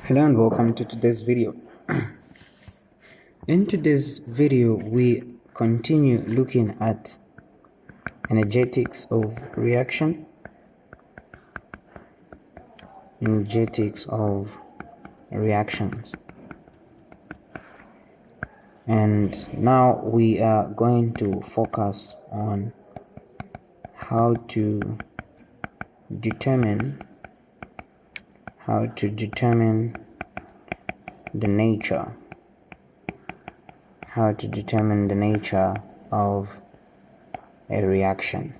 Hello and welcome to today's video. In today's video, we continue looking at energetics of reaction, energetics of reactions. And now we are going to focus on how to determine the nature of a reaction.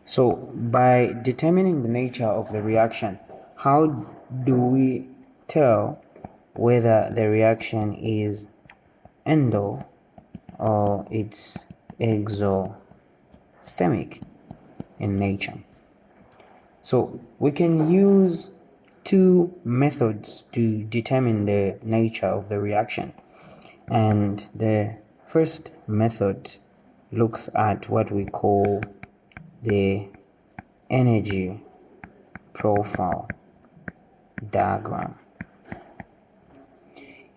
So by determining the nature of the reaction, how do we tell whether the reaction is endo or it's exothermic in nature? So we can use two methods to determine the nature of the reaction, and the first method looks at what we call the energy profile diagram.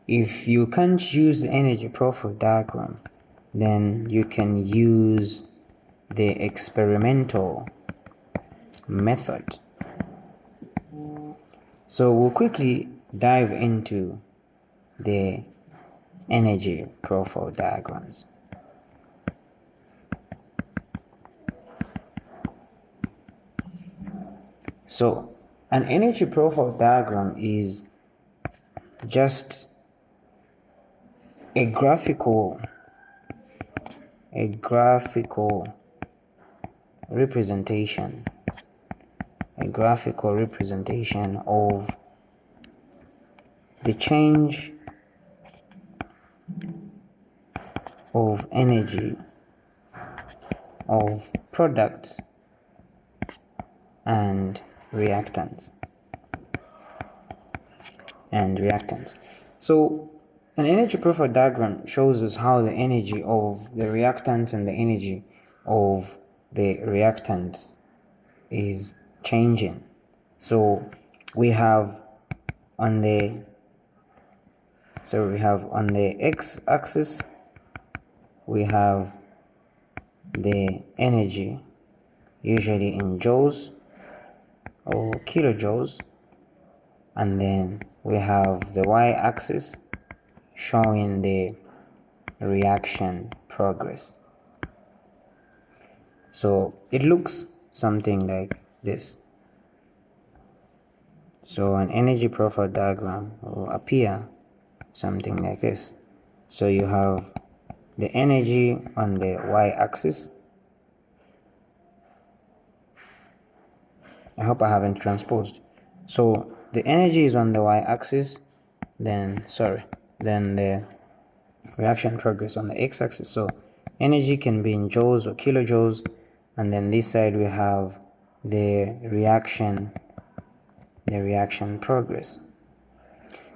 If you can't use the energy profile diagram, then you can use the experimental method. So we'll quickly dive into the energy profile diagrams. So an energy profile diagram is just a graphical representation of the change of energy of products and reactants. So an energy profile diagram shows us how the energy of the reactants and the energy of the reactants is changing. So we have on the x-axis we have the energy, usually in joules or kilojoules, and then we have the y-axis showing the reaction progress. So it looks something like this. So an energy profile diagram will appear something like this. So you have the energy on the y-axis. I hope I haven't transposed. So the energy is on the y-axis, then the reaction progress on the x-axis. So energy can be in joules or kilojoules, and then this side we have the reaction progress.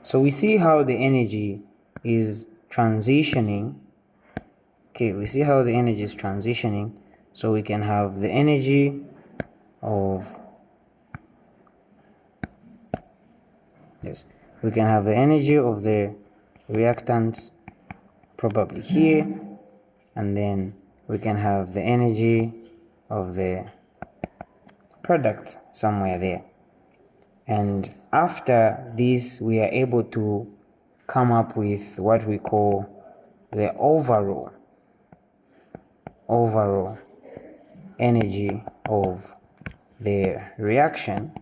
So we see how the energy is transitioning. So we can have the energy of the reactants probably here, and then we can have the energy of the product somewhere there. And after this, we are able to come up with what we call the overall energy of the reaction,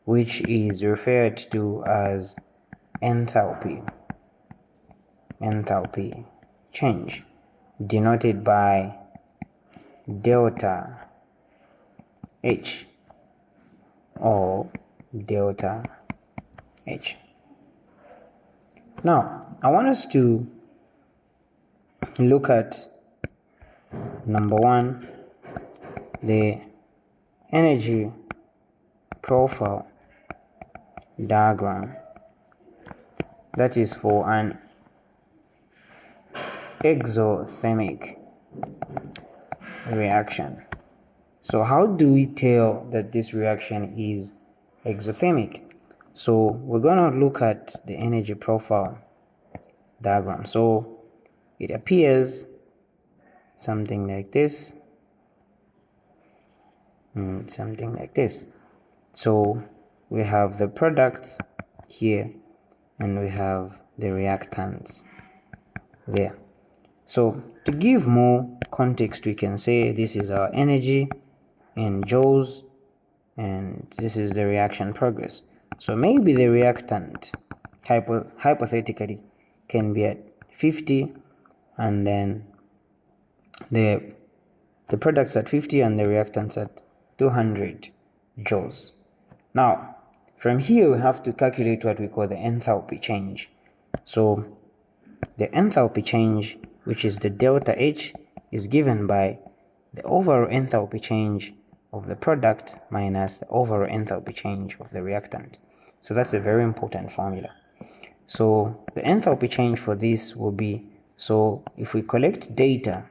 which is referred to as enthalpy change, denoted by delta H or delta H. Now, I want us to look at number one, the energy profile diagram, that is for an exothermic reaction. So how do we tell that this reaction is exothermic? So we're going to look at the energy profile diagram. So it appears something like this, something like this. So we have the products here and we have the reactants there. So to give more context, we can say this is our energy in joules and this is the reaction progress. So maybe the reactant hypothetically can be at 50 and then the products at 50 and the reactants at 200 joules. Now from here we have to calculate what we call the enthalpy change. So the enthalpy change, which is the delta H, is given by the overall enthalpy change of the product minus the overall enthalpy change of the reactant. So that's a very important formula. So the enthalpy change for this will be, so if we collect data,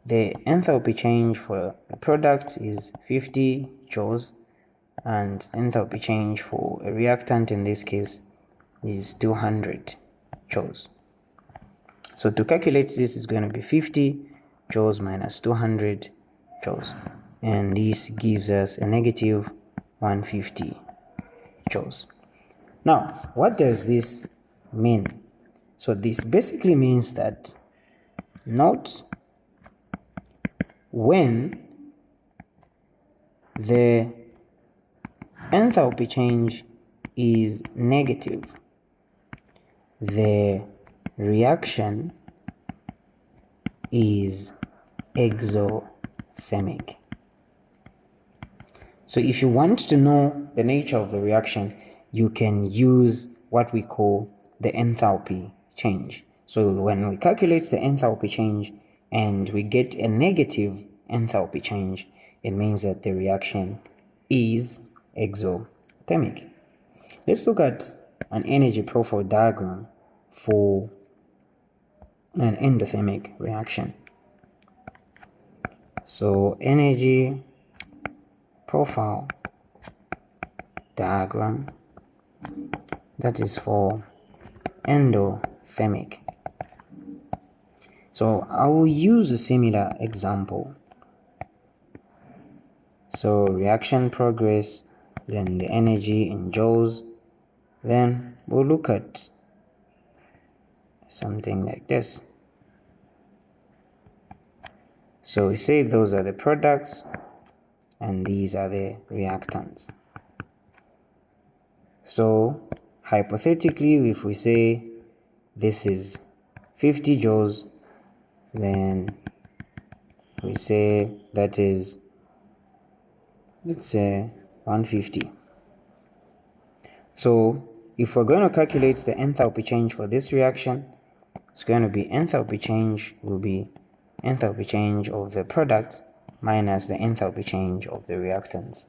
the enthalpy change for the product is 50 joules and enthalpy change for a reactant in this case is 200 joules. So to calculate this is going to be 50 joules minus 200 joules, and this gives us a negative 150 joules. Now, what does this mean? So this basically means that note when the enthalpy change is negative, the reaction is exothermic. So if you want to know the nature of the reaction, you can use what we call the enthalpy change. So when we calculate the enthalpy change and we get a negative enthalpy change, it means that the reaction is exothermic. Let's look at an energy profile diagram for an endothermic reaction. So energy profile diagram, that is for endothermic. So I will use a similar example. So reaction progress, then the energy in joules, then we'll look at something like this. So we say those are the products and these are the reactants. So hypothetically, if we say this is 50 joules, then we say that is, let's say 150. So if we're going to calculate the enthalpy change for this reaction, it's going to be enthalpy change will be enthalpy change of the product minus the enthalpy change of the reactants.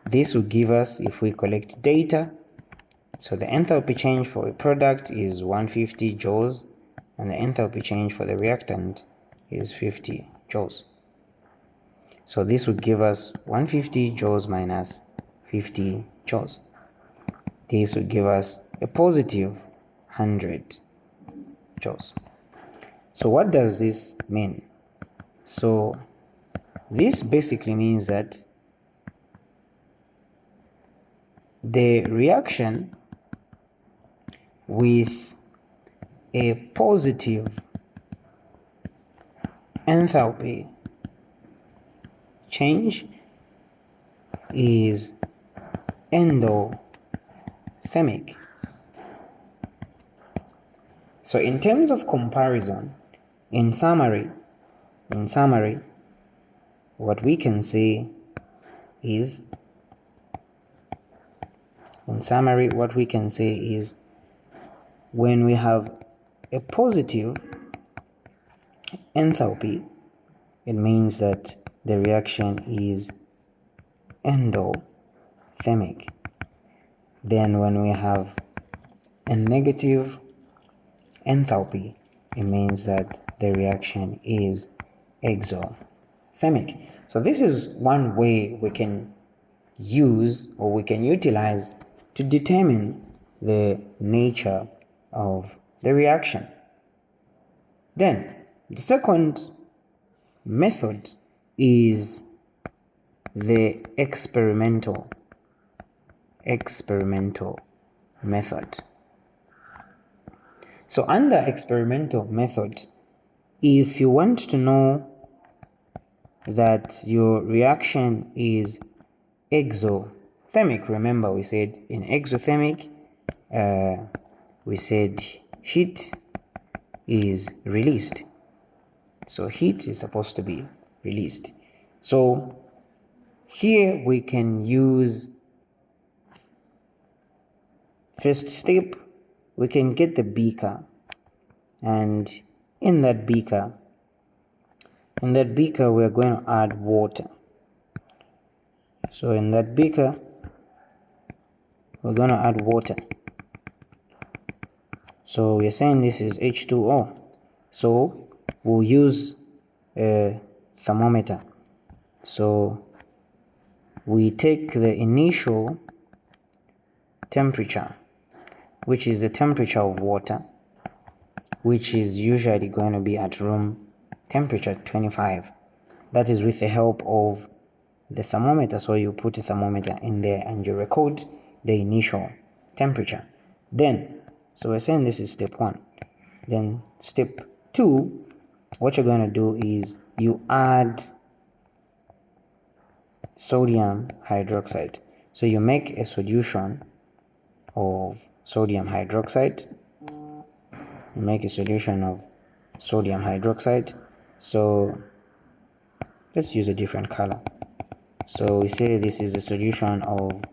This will give us, if we collect data, so the enthalpy change for a product is 150 joules and the enthalpy change for the reactant is 50 joules. So this would give us 150 joules minus 50 joules. This would give us a positive 100 joules. So what does this mean? So this basically means that the reaction with a positive enthalpy change is endothermic. So in terms of comparison, in summary, what we can say is, when we have a positive enthalpy, it means that the reaction is endothermic. Then when we have a negative enthalpy, it means that the reaction is exothermic. exothermic. So this is one way we can use or we can utilize to determine the nature of the reaction. Then the second method is the experimental method. So under experimental method, if you want to know that your reaction is exothermic, remember we said in exothermic, we said heat is released. So heat is supposed to be released. So here we can use, first step, we can get the beaker, and in that beaker we're going to add water. So in that beaker we're going to add water. So we're saying this is H2O. So we'll use a thermometer. So we take the initial temperature, which is the temperature of water, which is usually going to be at room temperature 25. That is with the help of the thermometer. So you put a thermometer in there and you record the initial temperature. Then, so we're saying this is step 1. Then step 2, what you're going to do is you add sodium hydroxide. So you make a solution of sodium hydroxide. You make a solution of sodium hydroxide. So let's use a different color. So we say this is a solution of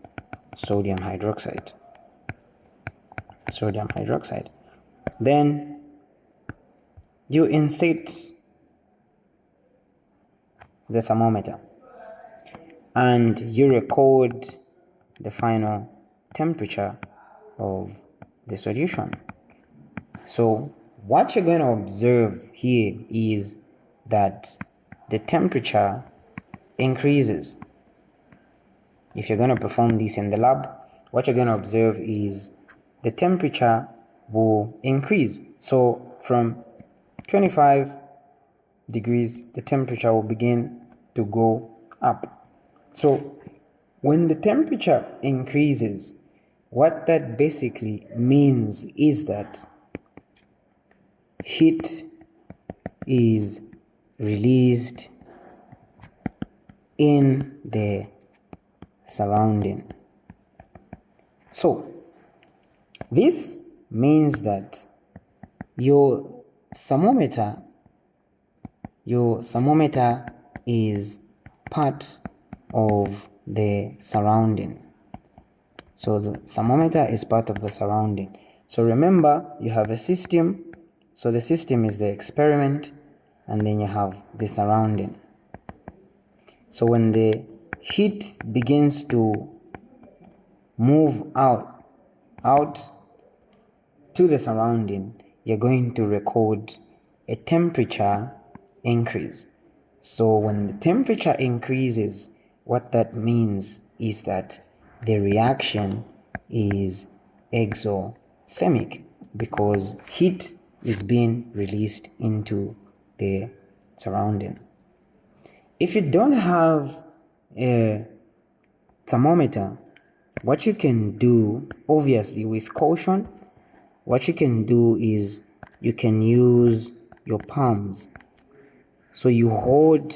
sodium hydroxide. Then you insert the thermometer and you record the final temperature of the solution. So what you're going to observe here is that the temperature increases. If you're going to perform this in the lab, what you're going to observe is the temperature will increase. So from 25 degrees, the temperature will begin to go up. So when the temperature increases, what that basically means is that heat is released in the surrounding. So this means that your thermometer is part of the surrounding. So the thermometer is part of the surrounding. So remember, you have a system. So the system is the experiment, and then you have the surrounding. So when the heat begins to move out to the surrounding, you're going to record a temperature increase. So when the temperature increases, what that means is that the reaction is exothermic because heat is being released into the surrounding. If you don't have a thermometer, what you can do, obviously with caution, what you can do is you can use your palms. So you hold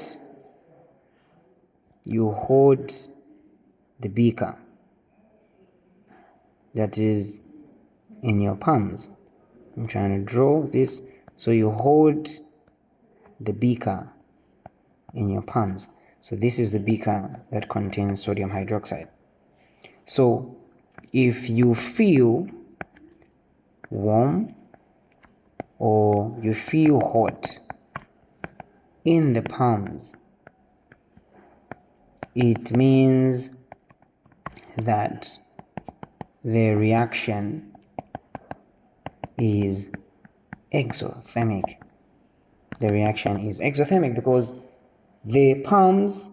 the beaker that is in your palms. I'm trying to draw this. So you hold the beaker in your palms. So this is the beaker that contains sodium hydroxide. So if you feel warm or you feel hot in the palms, it means that the reaction is exothermic. The reaction is exothermic because The palms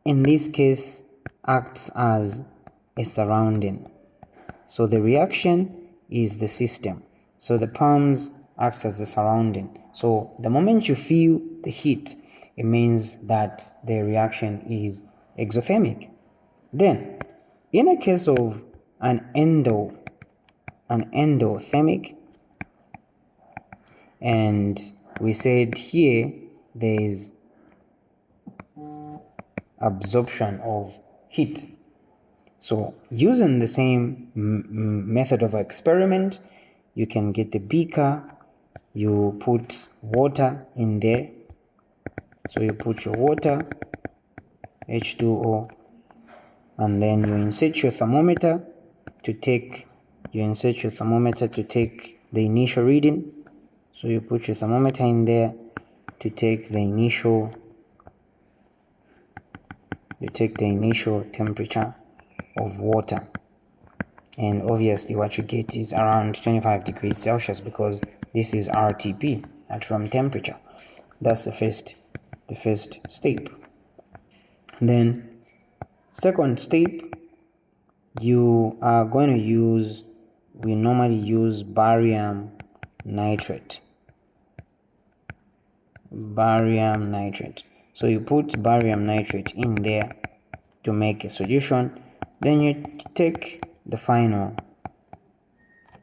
in this case acts as a surrounding. So the reaction is the system. So the palms acts as a surrounding. So the moment you feel the heat, it means that the reaction is exothermic. Then, in a case of an endothermic, and we said here there is absorption of heat. So using the same method of experiment, you can get the beaker, you put water in there. So you put your water, H2O, and then you insert your thermometer to take the initial reading. So you put your thermometer in there to take the initial temperature of water, and obviously what you get is around 25 degrees Celsius because this is RTP, at room temperature. That's the first step. Then second step, you are going to use, we normally use barium nitrate. So you put barium nitrate in there to make a solution. Then you take the final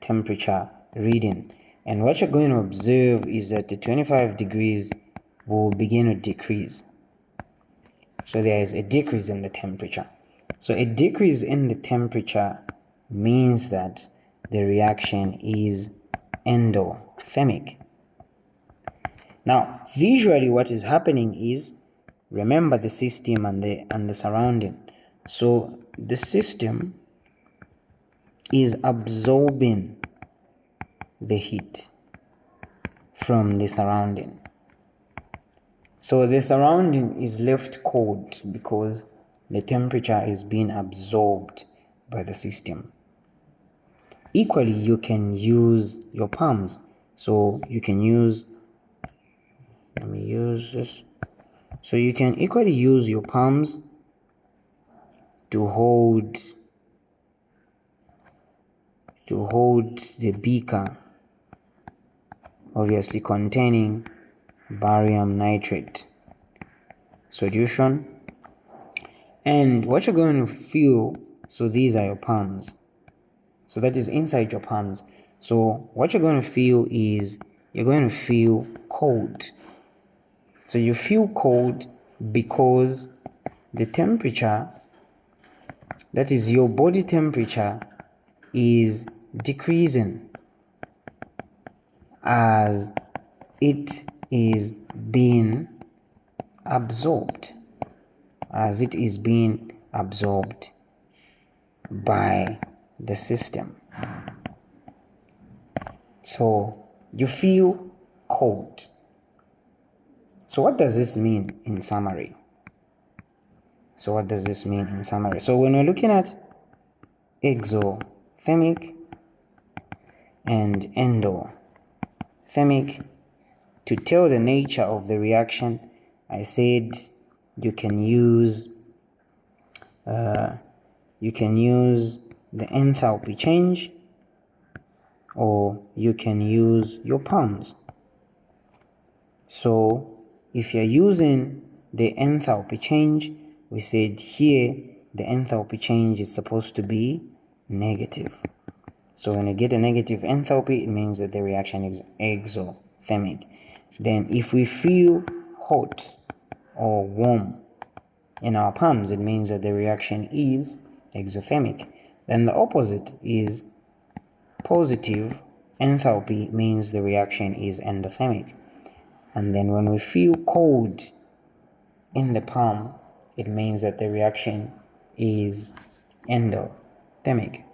temperature reading, and what you're going to observe is that the 25 degrees will begin to decrease. So there is a decrease in the temperature. So a decrease in the temperature means that the reaction is endothermic. Now, visually what is happening is, remember the system and the surrounding. So the system is absorbing the heat from the surrounding. So the surrounding is left cold because the temperature is being absorbed by the system. Equally, you can use your palms. So you can use, let me use this. So you can equally use your palms to hold the beaker, obviously containing barium nitrate solution. And what you're going to feel, so these are your palms. So that is inside your palms. So what you're going to feel is, you're going to feel cold. So you feel cold because the temperature, that is your body temperature, is decreasing as it is being absorbed, by the system. So you feel cold. So what does this mean in summary? So when we're looking at exothermic and endothermic, to tell the nature of the reaction, I said you can use the enthalpy change, or you can use your palms. So if you're using the enthalpy change, we said here the enthalpy change is supposed to be negative. So when you get a negative enthalpy, it means that the reaction is exothermic. Then if we feel hot or warm in our palms, it means that the reaction is exothermic. Then the opposite is positive enthalpy, means the reaction is endothermic. And then when we feel cold in the palm, it means that the reaction is endothermic.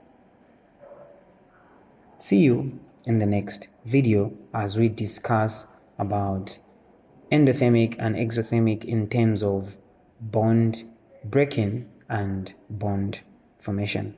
See you in the next video as we discuss about endothermic and exothermic in terms of bond breaking and bond formation.